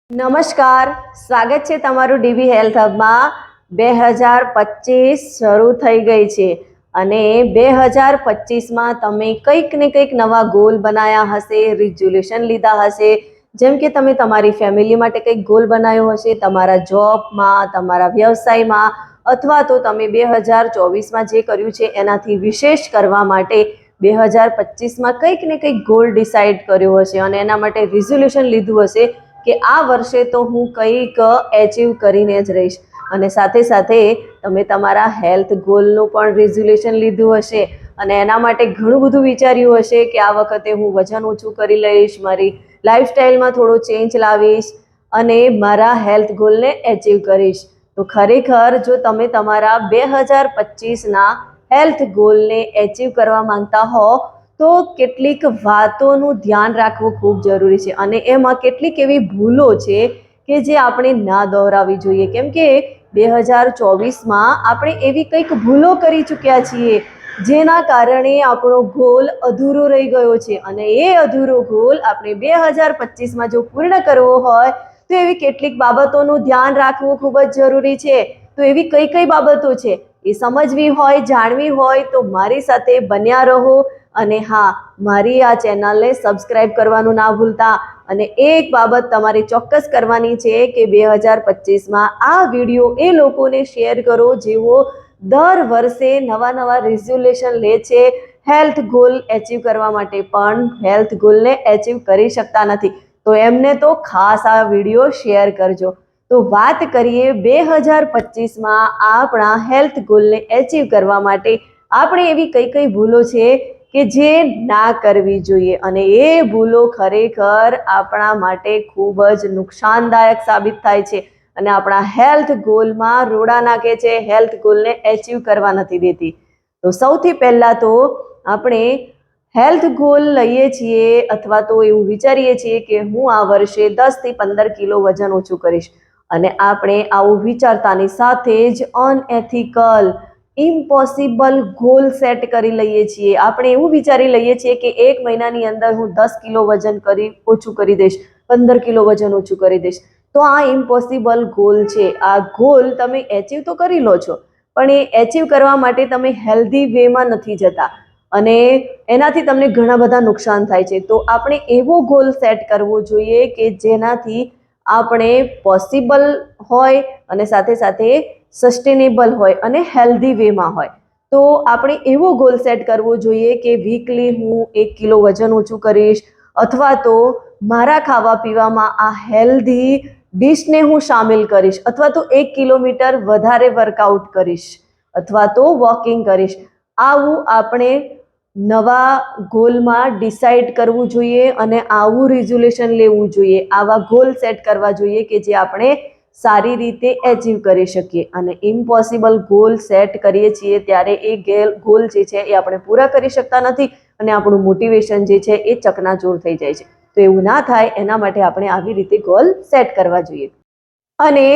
નમસ્કાર, સ્વાગત છે તમારું ડીબી હેલ્થ હબમાં। 2025 શરૂ થઈ ગઈ છે અને 2025માં તમે કંઈક ને કંઈક નવા ગોલ બનાવ્યા હશે, રિઝોલ્યુશન લીધા હશે। જેમ કે તમે તમારી ફેમિલી માટે કંઈક ગોલ બનાવ્યો હશે, તમારા જોબમાં, તમારા વ્યવસાયમાં, અથવા તો તમે 2024માં જે કર્યું છે એનાથી વિશેષ કરવા માટે 2025માં કંઈક ને કંઈક ગોલ ડિસાઇડ કર્યો હશે અને એના માટે રિઝોલ્યુશન લીધું હશે કે આ વર્ષે તો હું કંઈક એચીવ કરીને જ રહીશ। અને સાથે સાથે તમે તમારા હેલ્થ ગોલનું પણ રિઝોલ્યુશન લીધું હશે અને એના માટે ઘણું બધું વિચાર્યું હશે કે આ વખતે હું વજન ઓછું કરી લઈશ, મારી લાઈફસ્ટાઈલમાં થોડો ચેન્જ લાવીશ અને મારા હેલ્થ ગોલને એચીવ કરીશ। તો ખરેખર જો તમે તમારા 2025ના હેલ્થ ગોલને એચીવ કરવા માંગતા હો તો કેટલીક વાતોનું ધ્યાન રાખવું ખૂબ જરૂરી છે અને એમાં કેટલીક એવી ભૂલો છે કે જે આપણે ના દોહરાવવી જોઈએ, કેમ કે 2024માં આપણે એવી કંઈક ભૂલો કરી ચૂક્યા છીએ જેના કારણે આપણો ગોલ અધૂરો રહી ગયો છે અને એ અધૂરો ગોલ આપણે 2025માં જો પૂર્ણ કરવો હોય તો એવી કેટલીક બાબતોનું ધ્યાન રાખવું ખૂબ જ જરૂરી છે। તો એવી કઈ કઈ બાબતો છે એ સમજવી હોય, જાણવી હોય તો મારી સાથે બન્યા રહો અને હા, મારી આ ચેનલને સબસ્ક્રાઇબ કરવાનું ના ભૂલતા। અને એક બાબત તમારે ચોક્કસ કરવાની છે કે 2025માં આ વિડીયો એ લોકોને શેર કરો જેઓ દર વર્ષે નવા રિઝોલ્યુશન લે છે હેલ્થ ગોલ એચીવ કરવા માટે પણ હેલ્થ ગોલને એચીવ કરી શકતા નથી, તો એમને તો ખાસ આ વિડીયો શેર કરજો। તો વાત કરીએ 2025માં આપણા હેલ્થ ગોલને એચીવ કરવા માટે આપણે એવી કઈ કઈ ભૂલો છે કે જે ના કરવી જોઈએ અને એ ભૂલો ખરેખર આપણા માટે ખૂબ જ નુકસાનદાયક સાબિત થાય છે અને આપણા હેલ્થ ગોલમાં રોડા નાખે છે, હેલ્થ ગોલને એચીવ કરવા નથી દેતી। તો સૌથી પહેલાં તો આપણે હેલ્થ ગોલ લઈએ છીએ અથવા તો એવું વિચારીએ છીએ કે હું આ વર્ષે 10થી 15 કિલો વજન ઓછું કરીશ અને આપણે આવું વિચારતાની સાથે જ અનએથિકલ, ઇમ્પોસિબલ ગોલ સેટ કરી લઈએ છીએ। આપણે એવું વિચારી લઈએ છીએ કે 1 મહિનાની અંદર હું 10 કિલો વજન ઓછું કરી દઈશ, 15 કિલો વજન ઓછું કરી દઈશ, તો આ ઇમ્પોસિબલ ગોલ છે। આ ગોલ તમે એચીવ તો કરી લો છો પણ એ એચીવ કરવા માટે તમે હેલ્ધી વેમાં નથી જતા અને એનાથી તમને ઘણા બધા નુકસાન થાય છે। તો આપણે એવો ગોલ સેટ કરવો જોઈએ કે જેનાથી આપણે પોસિબલ હોય અને સાથે સાથે સસ્ટેનેબલ હોય અને હેલ્ધી વેમાં હોય। તો આપણે એવો ગોલ સેટ કરવો જોઈએ કે વીકલી હું 1 કિલો વજન ઓછું કરીશ અથવા તો મારા ખાવા પીવામાં આ હેલ્ધી ડિશને હું સામેલ કરીશ અથવા તો 1 કિલોમીટર વધારે વર્કઆઉટ કરીશ અથવા તો વોકિંગ કરીશ। આવું આપણે નવા ગોલમાં ડિસાઇડ કરવું જોઈએ અને આવું રિઝોલ્યુશન લેવું જોઈએ, આવા ગોલ સેટ કરવા જોઈએ કે જે આપણે સારી રીતે એચીવ કરી શકીએ। અને ઇમ્પોસિબલ ગોલ સેટ કરીએ છીએ ત્યારે એ ગોલ જે છે એ આપણે પૂરા કરી શકતા નથી અને આપણું મોટિવેશન જે છે એ ચકનાચૂર થઈ જાય છે। તો એવું ના થાય એના માટે આપણે આવી રીતે ગોલ સેટ કરવા જોઈએ। અને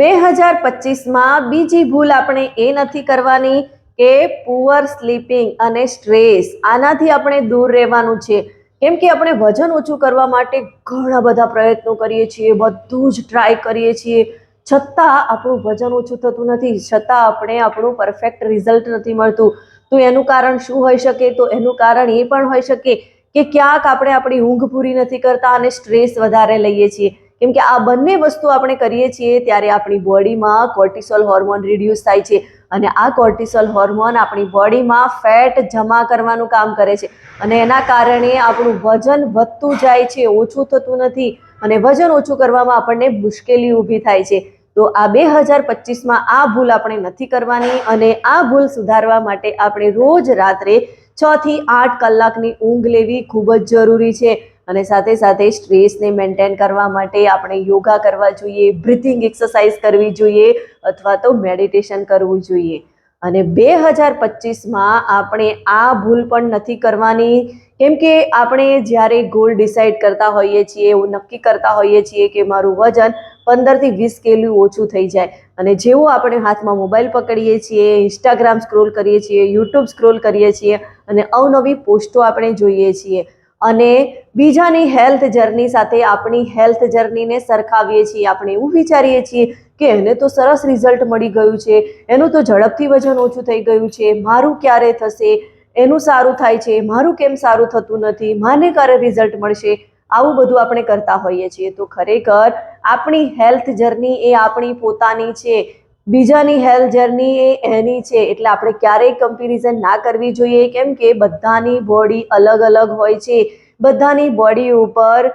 2025માં બીજી ભૂલ આપણે એ નથી કરવાની કે પુઅર સ્લીપિંગ અને સ્ટ્રેસ, આનાથી આપણે દૂર રહેવાનું છે, કેમ કે આપણે વજન ઓછું કરવા માટે ઘણા બધા પ્રયત્નો કરીએ છીએ, બધું જ ટ્રાય કરીએ છીએ, છતાં આપણું વજન ઓછું થતું નથી, છતાં આપણે આપણું પરફેક્ટ રિઝલ્ટ નથી મળતું। તો એનું કારણ શું હોઈ શકે? તો એનું કારણ એ પણ હોઈ શકે કે ક્યાંક આપણે આપણી ઊંઘ પૂરી નથી કરતા અને સ્ટ્રેસ વધારે લઈએ છીએ, કેમ કે આ બંને વસ્તુ આપણે કરીએ છીએ ત્યારે આપણી બોડીમાં કોર્ટિસોલ હોર્મોન રિડ્યુસ થાય છે અને આ કોર્ટિસોલ હોર્મોન આપણી બોડીમાં ફેટ જમા કરવાનું કામ કરે છે અને એના કારણે આપણું વજન વધતું જાય છે, ઓછું થતું નથી અને વજન ઓછું કરવામાં આપણને મુશ્કેલી ઊભી થાય છે। તો આ 2025માં આ ભૂલ આપણે નથી કરવાની અને આ ભૂલ સુધારવા માટે આપણે રોજ રાત્રે 6 થી 8 કલાકની ઊંઘ લેવી ખૂબ જ જરૂરી છે અને સાથે સાથે સ્ટ્રેસને મેન્ટેન કરવા માટે આપણે યોગા કરવા જોઈએ, બ્રીથિંગ એક્સરસાઇઝ કરવી જોઈએ અથવા તો મેડિટેશન કરવું જોઈએ। અને 2025માં આપણે આ ભૂલ પણ નથી કરવાની, કેમ કે આપણે જ્યારે ગોલ ડિસાઇડ કરતા હોઈએ છીએ, એવું નક્કી કરતા હોઈએ છીએ કે મારું વજન 15થી 20 કિલો ઓછું થઈ જાય અને જેવું આપણે હાથમાં મોબાઈલ પકડીએ છીએ, ઇન્સ્ટાગ્રામ સ્ક્રોલ કરીએ છીએ, યુટ્યુબ સ્ક્રોલ કરીએ છીએ અને અવનવી પોસ્ટો આપણે જોઈએ છીએ અને બીજાની હેલ્થ જર્ની સાથે આપણી હેલ્થ જર્નીને સરખાવીએ છીએ. આપણે એવું વિચારીએ છીએ કે એને તો સરસ રિઝલ્ટ મળી ગયું છે, એનું તો ઝડપથી વજન ઓછું થઈ ગયું છે, મારું ક્યારે થશે, એનું સારું થાય છે, મારું કેમ સારું થતું નથી, માને ક્યારે રિઝલ્ટ મળશે, આવું બધું આપણે કરતા હોઈએ છીએ. તો ખરેખર આપણી હેલ્થ જર્ની એ આપણી પોતાની છે, બીજાની હેલ્થ જર્ની એ એની છે. એટલે આપણે ક્યારેય કમ્પેરિઝન ના કરવી જોઈએ, કેમ કે બધાની બોડી અલગ અલગ હોય છે, બધાની બોડી ઉપર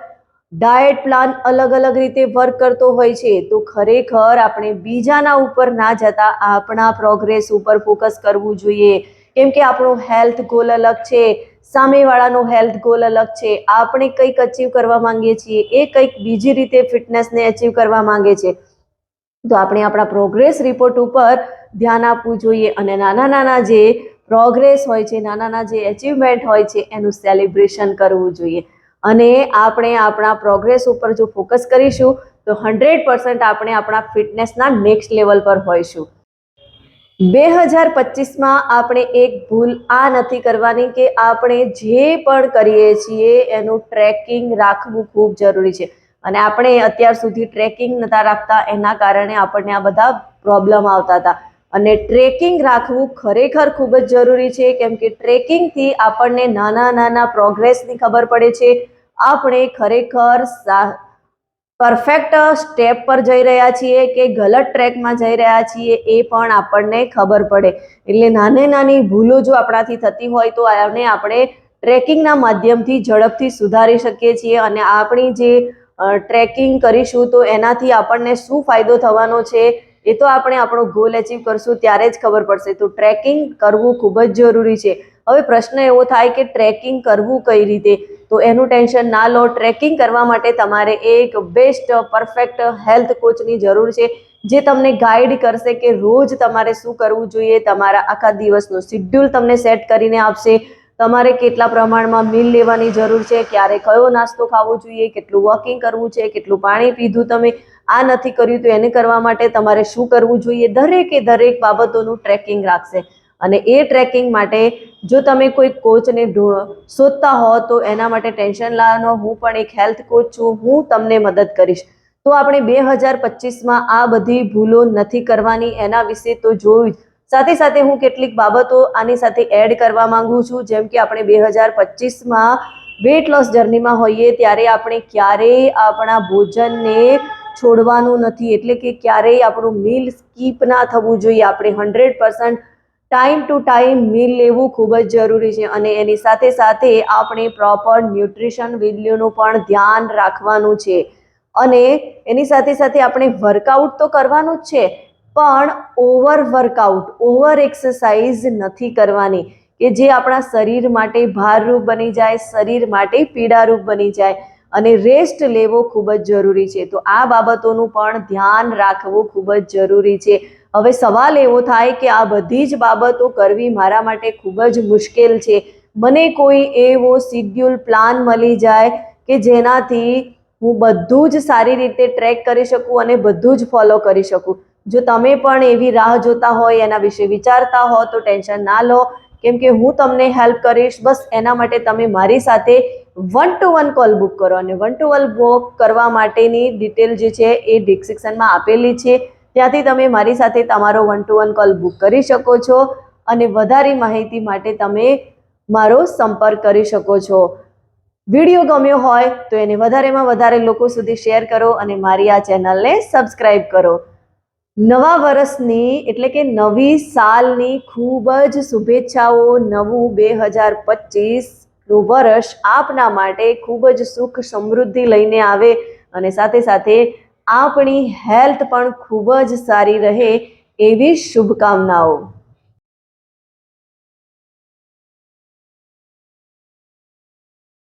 ડાયટ પ્લાન અલગ અલગ રીતે વર્ક કરતો હોય છે. તો ખરેખર આપણે બીજાના ઉપર ના જતા આપણા પ્રોગ્રેસ ઉપર ફોકસ કરવું જોઈએ, કેમ કે આપણો હેલ્થ ગોલ અલગ છે, સામેવાળાનો હેલ્થ ગોલ અલગ છે. આપણે કંઈક અચીવ કરવા માંગીએ છીએ, એ કંઈક બીજી રીતે ફિટનેસને અચીવ કરવા માંગે છે. તો આપણે આપણા પ્રોગ્રેસ રિપોર્ટ ઉપર ધ્યાન આપવું જોઈએ અને નાના નાના જે પ્રોગ્રેસ હોય છે, નાના નાના જે અચીવમેન્ટ હોય છે, એનું સેલિબ્રેશન કરવું જોઈએ. અને આપણે આપણા પ્રોગ્રેસ ઉપર જો ફોકસ કરીશું તો 100% આપણે આપણા ફિટનેસના નેક્સ્ટ લેવલ પર હોઈશું. 2025માં આપણે એક ભૂલ આ નથી કરવાની કે આપણે જે પણ કરીએ છીએ એનું ટ્રેકિંગ રાખવું ખૂબ જરૂરી છે. અને આપણે અત્યાર સુધી ટ્રેકિંગ નહોતા રાખતા, એના કારણે આપણને આ બધા પ્રોબ્લેમ આવતા હતા. અને ટ્રેકિંગ રાખવું ખરેખર ખૂબ જ જરૂરી છે, કેમ કે ટ્રેકિંગથી આપણને નાના નાના પ્રોગ્રેસની ખબર પડે છે. આપણે ખરેખર પરફેક્ટ સ્ટેપ પર જઈ રહ્યા છીએ કે ગલત ટ્રેકમાં જઈ રહ્યા છીએ એ પણ આપણને ખબર પડે. એટલે નાની નાની ભૂલો જો આપણાથી થતી હોય તો આને આપણે ટ્રેકિંગના માધ્યમથી ઝડપથી સુધારી શકીએ છીએ. અને આપણી જે ટ્રેકિંગ કરીશું તો એનાથી આપણને શું ફાયદો થવાનો છે એ તો આપણે આપણો ગોલ અચીવ કરશું ત્યારે જ ખબર પડશે. તો ટ્રેકિંગ કરવું ખૂબ જ જરૂરી છે. હવે પ્રશ્ન એવો થાય કે ટ્રેકિંગ કરવું કઈ રીતે? તો એનું ટેન્શન ના લો. ટ્રેકિંગ કરવા માટે તમારે એક બેસ્ટ પરફેક્ટ હેલ્થ કોચની જરૂર છે, જે તમને ગાઈડ કરશે કે રોજ તમારે શું કરવું જોઈએ, તમારા આખા દિવસનો શિડ્યુલ તમને સેટ કરીને આપશે, તમારે કેટલા પ્રમાણમાં મીલ લેવાની જરૂર છે, ક્યારે કયો નાસ્તો ખાવો જોઈએ, કેટલું વોકિંગ કરવું છે, કેટલું પાણી પીધું, તમે આ નથી કર્યું તો એને કરવા માટે તમારે શું કરવું જોઈએ, દરેકે દરેક બાબતોનું ટ્રેકિંગ રાખશે. અને એ ટ્રેકિંગ માટે જો તમે કોઈ કોચને શોધતા હો તો એના માટે ટેન્શન લાવવાનો, હું પણ એક હેલ્થ કોચ છું, હું તમને મદદ કરીશ. તો આપણે 2025માં આ બધી ભૂલો નથી કરવાની, એના વિશે તો જોયું. સાથે સાથે હું કેટલીક બાબતો આની સાથે એડ કરવા માંગુ છું. જેમ કે આપણે 2025માં વેટ લોસ જર્નીમાં હોઈએ ત્યારે આપણે ક્યારેય આપણા ભોજનને છોડવાનું નથી, એટલે કે ક્યારેય આપણું મીલ સ્કીપ ના થવું જોઈએ. આપણે 100% ટાઈમ ટુ ટાઈમ મીલ લેવું ખૂબ જ જરૂરી છે. અને એની સાથે સાથે આપણે પ્રોપર ન્યુટ્રિશન વેલ્યુનું પણ ધ્યાન રાખવાનું છે. અને એની સાથે સાથે આપણે વર્કઆઉટ તો કરવાનું જ છે, પણ ઓવર વર્કઆઉટ, ઓવર એક્સરસાઇઝ નથી કરવાની કે જે આપણા શરીર માટે ભારરૂપ બની જાય, શરીર માટે પીડારૂપ બની જાય. અને રેસ્ટ લેવો ખૂબ જ જરૂરી છે. તો આ બાબતોનું પણ ધ્યાન રાખવું ખૂબ જ જરૂરી છે. હવે સવાલ એવો થાય કે આ બધી જ બાબતો કરવી મારા માટે ખૂબ જ મુશ્કેલ છે, મને કોઈ એવો શિડ્યુલ પ્લાન મળી જાય કે જેનાથી હું બધું જ સારી રીતે ટ્રેક કરી શકું અને બધું જ ફોલો કરી શકું. જો તમે પણ એવી રાહ જોતા હોય, એના વિશે વિચારતા હો તો ટેન્શન ના લો, કેમ કે હું તમને હેલ્પ કરીશ. બસ એના માટે તમે મારી સાથે 1-to-1 કોલ બુક કરો. અને 1-to-1 બુક કરવા માટેની ડિટેલ જે છે એ ડિસ્ક્રિપ્શનમાં આપેલી છે, ત્યાંથી તમે મારી સાથે તમારો 1-to-1 કોલ બુક કરી શકો છો. અને વધારે માહિતી માટે તમે મારો સંપર્ક કરી શકો છો. વિડીયો ગમ્યો હોય તો એને વધારેમાં વધારે લોકો સુધી શેર કરો અને મારી આ ચેનલને સબસ્ક્રાઈબ કરો. નવા વર્ષની એટલે કે નવી સાલની ખૂબ જ શુભેચ્છાઓ. નવું 2025નું વર્ષ આપના માટે ખૂબ જ સુખ સમૃદ્ધિ લઈને આવે અને સાથે સાથે આપણી હેલ્થ પણ ખૂબ જ સારી રહે એવી શુભકામનાઓ.